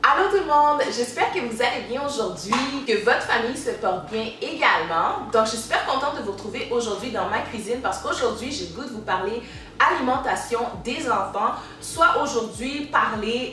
Allô tout le monde, j'espère que vous allez bien aujourd'hui, que votre famille se porte bien également. Donc je suis super contente de vous retrouver aujourd'hui dans ma cuisine parce qu'aujourd'hui j'ai le goût de vous parler alimentation des enfants, soit aujourd'hui parler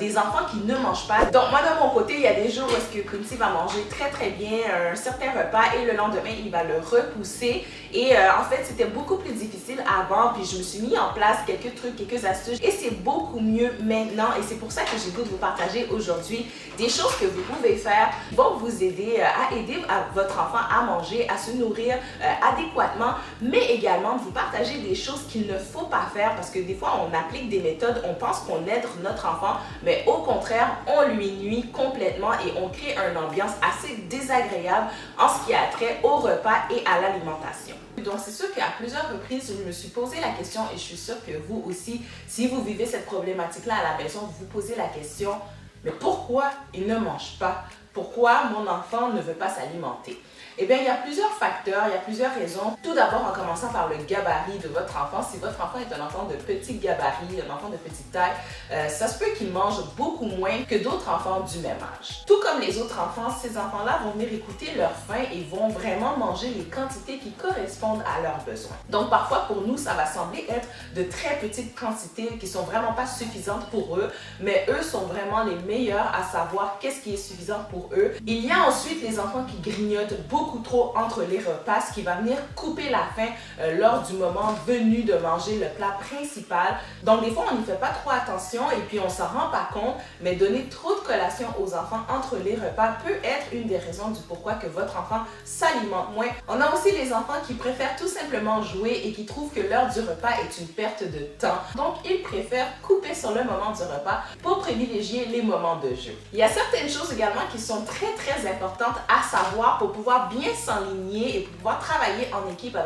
des enfants qui ne mangent pas. Donc moi de mon côté, il y a des jours où est-ce que Quincy va manger très bien un certain repas et le lendemain il va le repousser. Et en fait c'était beaucoup plus difficile avant, puis je me suis mis en place quelques trucs, quelques astuces et c'est beaucoup mieux maintenant et c'est pour ça que j'ai le goût de vous partager aujourd'hui des choses que vous pouvez faire qui vont vous aider à aider votre enfant à manger, à se nourrir adéquatement, mais également de vous partager des choses qu'il ne faut pas faire parce que des fois on applique des méthodes, on pense qu'on aide notre enfant, mais au contraire on lui nuit complètement et on crée une ambiance assez désagréable en ce qui a trait au repas et à l'alimentation. Donc c'est sûr qu'à plusieurs reprises je me suis posé la question et je suis sûre que vous aussi, si vous vivez cette problématique-là à la maison, vous vous posez la question, mais pourquoi il ne mange pas? Pourquoi mon enfant ne veut pas s'alimenter? Eh bien, il y a plusieurs facteurs, il y a plusieurs raisons. Tout d'abord, en commençant par le gabarit de votre enfant. Si votre enfant est un enfant de petit gabarit, un enfant de petite taille, ça se peut qu'il mange beaucoup moins que d'autres enfants du même âge. Tout comme les autres enfants, ces enfants-là vont venir écouter leur faim et vont vraiment manger les quantités qui correspondent à leurs besoins. Donc, parfois, pour nous, ça va sembler être de très petites quantités qui sont vraiment pas suffisantes pour eux, mais eux sont vraiment les meilleurs à savoir qu'est-ce qui est suffisant pour eux. Il y a ensuite les enfants qui grignotent beaucoup trop entre les repas, ce qui va venir couper la faim lors du moment venu de manger le plat principal. Donc des fois on n'y fait pas trop attention et puis on s'en rend pas compte, mais donner trop de collations aux enfants entre les repas peut être une des raisons du pourquoi que votre enfant s'alimente moins. On a aussi les enfants qui préfèrent tout simplement jouer et qui trouvent que l'heure du repas est une perte de temps. Donc ils préfèrent couper sur le moment du repas pour privilégier les moments de jeu. Il y a certaines choses également qui sont très importantes à savoir pour pouvoir bien s'enligner et pour pouvoir travailler en équipe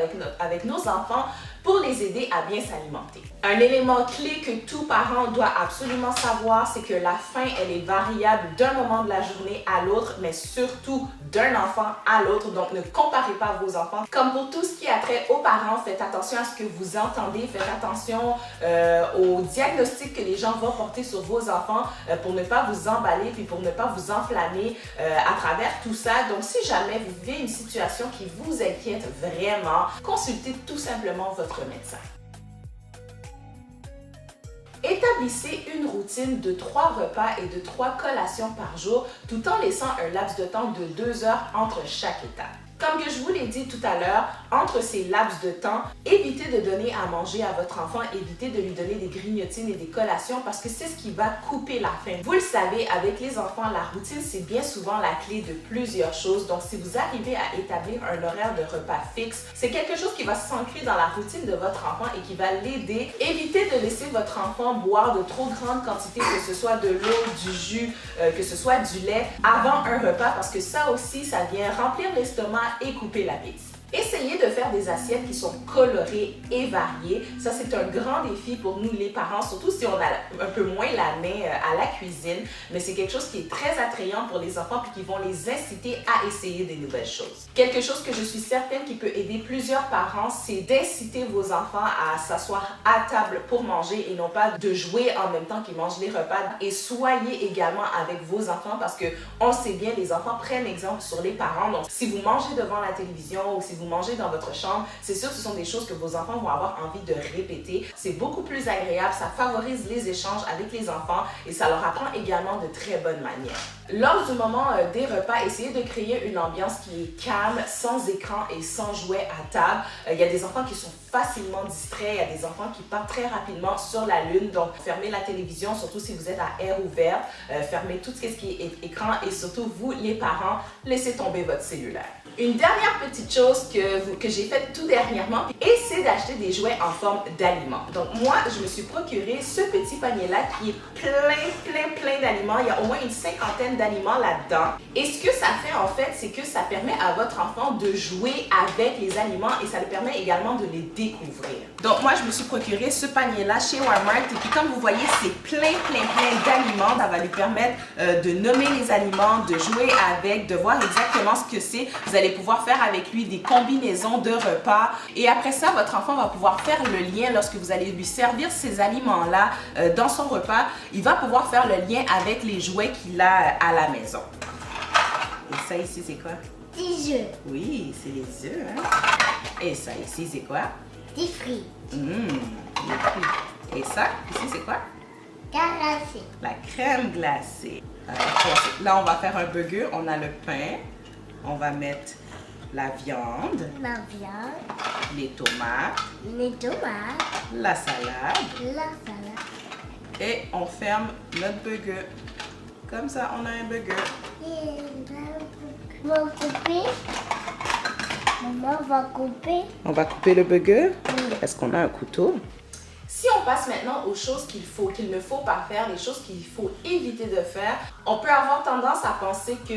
avec nos enfants pour les aider à bien s'alimenter. Un élément clé que tout parent doit absolument savoir, c'est que la faim, elle est variable d'un moment de la journée à l'autre, mais surtout d'un enfant à l'autre. Donc, ne comparez pas vos enfants. Comme pour tout ce qui a trait aux parents, faites attention à ce que vous entendez, faites attention aux diagnostics que les gens vont porter sur vos enfants pour ne pas vous emballer puis pour ne pas vous enflammer à travers tout ça. Donc, si jamais vous vivez une situation qui vous inquiète vraiment, consultez tout simplement votre médecin. Établissez une routine de 3 repas et de 3 collations par jour, tout en laissant un laps de temps de 2 heures entre chaque étape. Comme que je vous l'ai dit tout à l'heure, entre ces laps de temps, évitez de donner à manger à votre enfant, évitez de lui donner des grignotines et des collations parce que c'est ce qui va couper la faim. Vous le savez, avec les enfants, la routine, c'est bien souvent la clé de plusieurs choses. Donc, si vous arrivez à établir un horaire de repas fixe, c'est quelque chose qui va s'ancrer dans la routine de votre enfant et qui va l'aider. Évitez de laisser votre enfant boire de trop grandes quantités, que ce soit de l'eau, du jus, que ce soit du lait, avant un repas parce que ça aussi, ça vient remplir l'estomac et couper l'appétit. Essayez de faire des assiettes qui sont colorées et variées. Ça, c'est un grand défi pour nous les parents, surtout si on a un peu moins la main à la cuisine. Mais c'est quelque chose qui est très attrayant pour les enfants et qui vont les inciter à essayer des nouvelles choses. Quelque chose que je suis certaine qui peut aider plusieurs parents, c'est d'inciter vos enfants à s'asseoir à table pour manger et non pas de jouer en même temps qu'ils mangent les repas. Et soyez également avec vos enfants parce que on sait bien, les enfants prennent exemple sur les parents. Donc, si vous mangez devant la télévision ou si vous mangez dans votre chambre, c'est sûr que ce sont des choses que vos enfants vont avoir envie de répéter. C'est beaucoup plus agréable, ça favorise les échanges avec les enfants et ça leur apprend également de très bonnes manières. Lors du moment des repas, essayez de créer une ambiance qui est calme, sans écran et sans jouets à table. Il y a des enfants qui sont facilement distraits, il y a des enfants qui partent très rapidement sur la lune, donc fermez la télévision, surtout si vous êtes à air ouvert, fermez tout ce qui est écran et surtout vous, les parents, laissez tomber votre cellulaire. Une dernière petite chose que j'ai faite tout dernièrement, et c'est d'acheter des jouets en forme d'aliments. Donc moi, je me suis procuré ce petit panier-là qui est plein d'aliments. Il y a au moins une 50aine d'aliments là-dedans. Et ce que ça fait en fait, c'est que ça permet à votre enfant de jouer avec les aliments et ça lui permet également de les découvrir. Donc moi, je me suis procuré ce panier-là chez Walmart et puis comme vous voyez, c'est plein d'aliments. Ça va lui permettre de nommer les aliments, de jouer avec, de voir exactement ce que c'est. Vous allez pouvoir faire avec lui des combinaison de repas. Et après ça, votre enfant va pouvoir faire le lien lorsque vous allez lui servir ces aliments-là dans son repas. Il va pouvoir faire le lien avec les jouets qu'il a à la maison. Et ça ici, c'est quoi? Des œufs. Oui, c'est les œufs, hein? Et ça ici, c'est quoi? Des frites. Les fruits. Et ça, ici, c'est quoi? Glacé. La crème glacée. Là, on va faire un burger. On a le pain. On va mettre la viande. La viande. Les tomates. Les tomates. La salade. La salade. Et on ferme notre burger. Comme ça, on a un burger. Et on va couper. Maman va couper. On va couper le burger. Oui. Est-ce qu'on a un couteau? Si on passe maintenant aux choses qu'il ne faut pas faire, les choses qu'il faut éviter de faire, on peut avoir tendance à penser que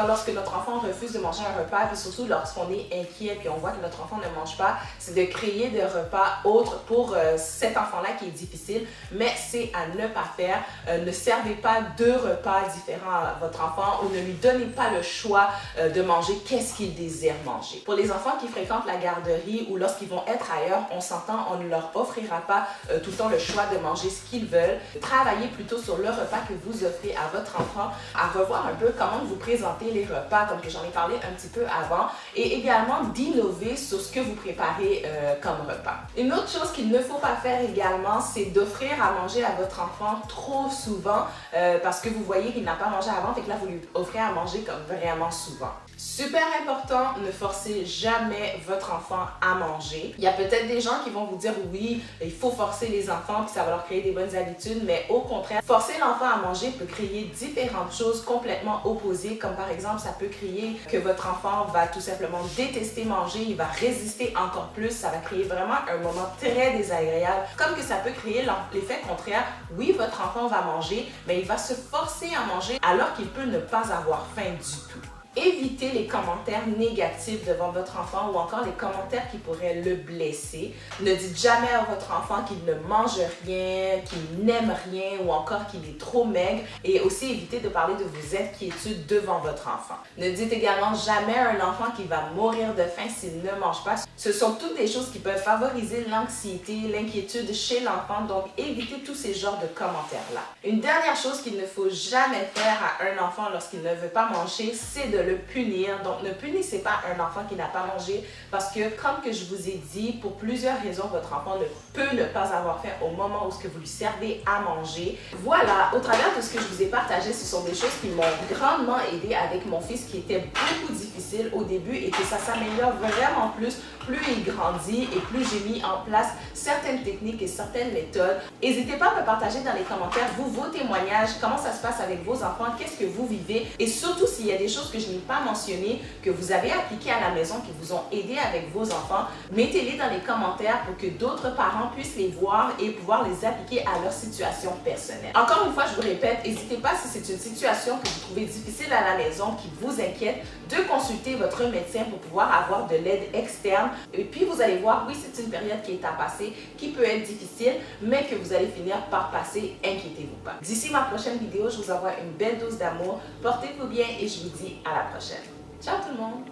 lorsque notre enfant refuse de manger un repas, et surtout lorsqu'on est inquiet et on voit que notre enfant ne mange pas, c'est de créer des repas autres pour cet enfant-là qui est difficile, mais c'est à ne pas faire. Ne servez pas deux repas différents à votre enfant ou ne lui donnez pas le choix de manger qu'est-ce qu'il désire manger. Pour les enfants qui fréquentent la garderie ou lorsqu'ils vont être ailleurs, on s'entend, on ne leur offrira pas tout le temps le choix de manger ce qu'ils veulent. Travaillez plutôt sur le repas que vous offrez à votre enfant, à revoir un peu comment vous présentez les repas, comme que j'en ai parlé un petit peu avant, et également d'innover sur ce que vous préparez comme repas. Une autre chose qu'il ne faut pas faire également, c'est d'offrir à manger à votre enfant trop souvent parce que vous voyez qu'il n'a pas mangé avant, fait que là vous lui offrez à manger comme vraiment souvent. Super important, ne forcez jamais votre enfant à manger. Il y a peut-être des gens qui vont vous dire oui, il faut forcer les enfants puis ça va leur créer des bonnes habitudes, mais au contraire, forcer l'enfant à manger peut créer différentes choses complètement opposées, comme par exemple, ça peut créer que votre enfant va tout simplement détester manger, il va résister encore plus, ça va créer vraiment un moment très désagréable, comme que ça peut créer l'effet contraire. Oui, votre enfant va manger, mais il va se forcer à manger alors qu'il peut ne pas avoir faim du tout. Évitez les commentaires négatifs devant votre enfant ou encore les commentaires qui pourraient le blesser. Ne dites jamais à votre enfant qu'il ne mange rien, qu'il n'aime rien ou encore qu'il est trop maigre. Et aussi évitez de parler de vos inquiétudes devant votre enfant. Ne dites également jamais à un enfant qu'il va mourir de faim s'il ne mange pas. Ce sont toutes des choses qui peuvent favoriser l'anxiété, l'inquiétude chez l'enfant. Donc évitez tous ces genres de commentaires-là. Une dernière chose qu'il ne faut jamais faire à un enfant lorsqu'il ne veut pas manger, c'est de le punir. Donc, ne punissez pas un enfant qui n'a pas mangé parce que, comme que je vous ai dit, pour plusieurs raisons, votre enfant ne peut ne pas avoir faim au moment où vous lui servez à manger. Voilà, au travers de ce que je vous ai partagé, ce sont des choses qui m'ont grandement aidé avec mon fils qui était beaucoup difficile au début et que ça s'améliore vraiment plus il grandit et plus j'ai mis en place certaines techniques et certaines méthodes. N'hésitez pas à me partager dans les commentaires vos témoignages, comment ça se passe avec vos enfants, qu'est-ce que vous vivez et surtout s'il y a des choses que je n'ai pas mentionnées, que vous avez appliquées à la maison, qui vous ont aidé avec vos enfants, mettez-les dans les commentaires pour que d'autres parents puissent les voir et pouvoir les appliquer à leur situation personnelle. Encore une fois, je vous répète, n'hésitez pas si c'est une situation que vous trouvez difficile à la maison, qui vous inquiète, de consulter votre médecin pour pouvoir avoir de l'aide externe. Et puis vous allez voir, oui, c'est une période qui est à passer, qui peut être difficile, mais que vous allez finir par passer, inquiétez-vous pas. D'ici ma prochaine vidéo, je vous envoie une belle dose d'amour. Portez-vous bien et je vous dis à la prochaine. Ciao tout le monde!